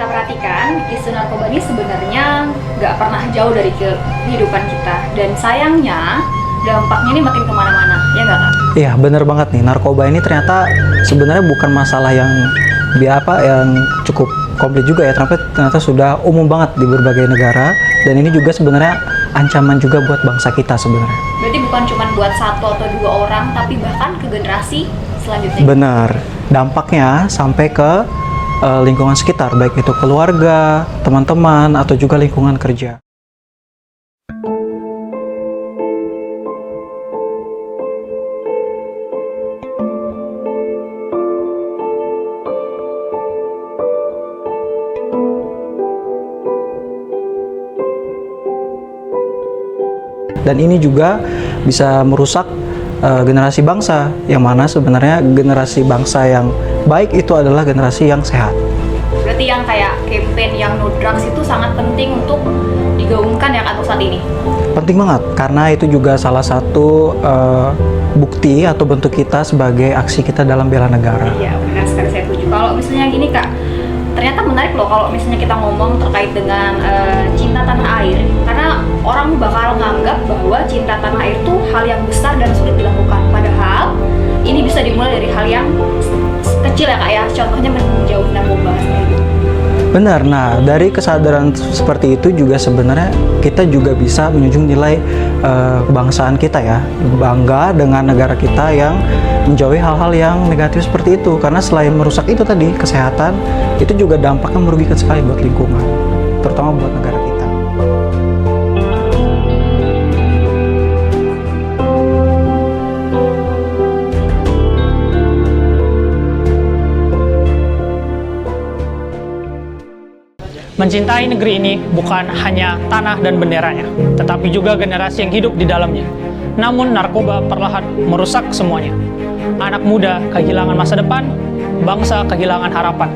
perhatikan, isu narkoba ini sebenarnya nggak pernah jauh dari kehidupan kita. Dan sayangnya, dampaknya ini makin kemana-mana, ya nggak Kak? Iya, bener banget nih. Narkoba ini ternyata sebenarnya bukan masalah yang yang cukup komplit juga ya. Ternyata sudah umum banget di berbagai negara. Dan ini juga sebenarnya ancaman juga buat bangsa kita sebenarnya. Berarti bukan cuma buat 1 atau 2 orang, tapi bahkan ke generasi selanjutnya. Benar. Dampaknya sampai ke lingkungan sekitar, baik itu keluarga, teman-teman, atau juga lingkungan kerja. Dan ini juga bisa merusak generasi bangsa, yang mana sebenarnya generasi bangsa yang baik itu adalah generasi yang sehat. Berarti yang kayak campaign yang no drugs itu sangat penting untuk digaungkan ya Kak saat ini? Penting banget, karena itu juga salah satu bukti atau bentuk kita sebagai aksi kita dalam bela negara. Iya, benar sekali, saya setuju. Kalau misalnya gini Kak, ternyata menarik loh kalau misalnya kita ngomong terkait dengan cinta tanah air, karena orang bakal nganggap bahwa cinta tanah air itu hal yang besar dan sulit dilakukan, padahal ini bisa dimulai dari hal yang kecil ya Kak ya, contohnya menjauhi narkoba. Benar, nah dari kesadaran seperti itu juga sebenarnya kita juga bisa menjunjung nilai kebangsaan kita ya, bangga dengan negara kita yang menjauhi hal-hal yang negatif seperti itu, karena selain merusak itu tadi kesehatan, itu juga dampaknya merugikan sekali buat lingkungan, terutama buat negara kita. Mencintai negeri ini bukan hanya tanah dan benderanya, tetapi juga generasi yang hidup di dalamnya. Namun narkoba perlahan merusak semuanya. Anak muda kehilangan masa depan, bangsa kehilangan harapan.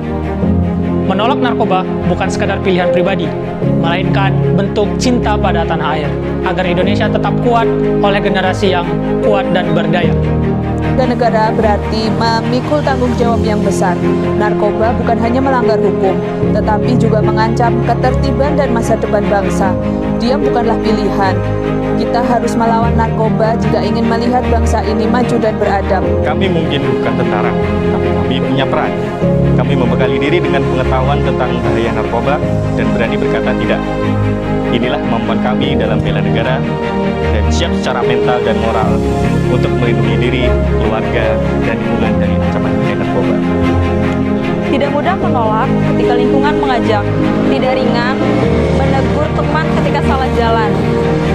Menolak narkoba bukan sekadar pilihan pribadi, melainkan bentuk cinta pada tanah air, agar Indonesia tetap kuat oleh generasi yang kuat dan berdaya. Dan negara berarti memikul tanggung jawab yang besar. Narkoba bukan hanya melanggar hukum, tetapi juga mengancam ketertiban dan masa depan bangsa. Diam bukanlah pilihan. Kita harus melawan narkoba jika ingin melihat bangsa ini maju dan beradab. Kami mungkin bukan tentara, tapi kami punya peran. Kami membekali diri dengan pengetahuan tentang bahaya narkoba dan berani berkata tidak. Inilah kemampuan kami dalam bela negara dan siap secara mental dan moral untuk melindungi diri, keluarga, dan lingkungan dari ancaman bahaya narkoba. Tidak mudah menolak ketika lingkungan mengajak, tidak ringan menegur teman ketika salah jalan.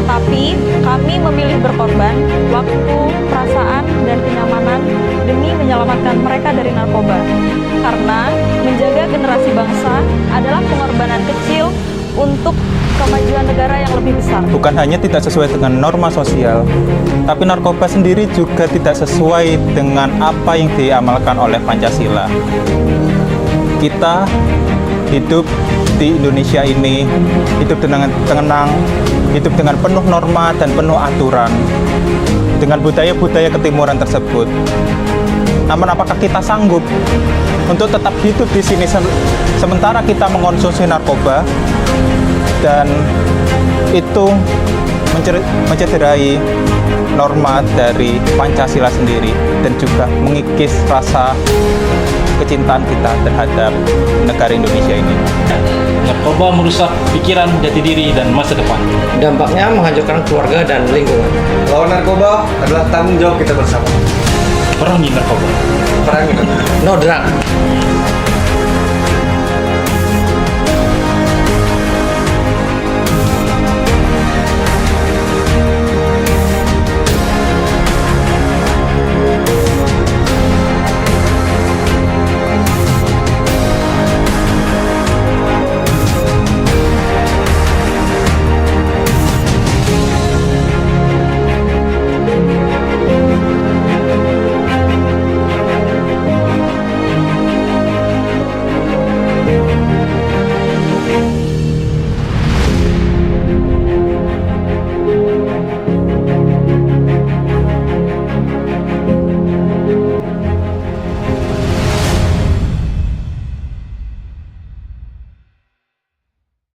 Tapi kami memilih berkorban waktu, perasaan, dan kenyamanan demi menyelamatkan mereka dari narkoba. Karena menjaga generasi bangsa adalah pengorbanan kecil untuk kemajuan negara yang lebih besar. Bukan hanya tidak sesuai dengan norma sosial, tapi narkoba sendiri juga tidak sesuai dengan apa yang diamalkan oleh Pancasila. Kita hidup di Indonesia ini, hidup dengan tenang, hidup dengan penuh norma dan penuh aturan, dengan budaya-budaya ketimuran tersebut. Namun apakah kita sanggup untuk tetap hidup di sini sementara kita mengonsumsi narkoba dan itu mencederai norma dari Pancasila sendiri dan juga mengikis rasa kecintaan kita terhadap negara Indonesia ini. Narkoba merusak pikiran, jati diri, dan masa depan. Dampaknya menghancurkan keluarga dan lingkungan. Lawan narkoba adalah tanggung jawab kita bersama. Perangi narkoba. Perangi narkoba. No drug.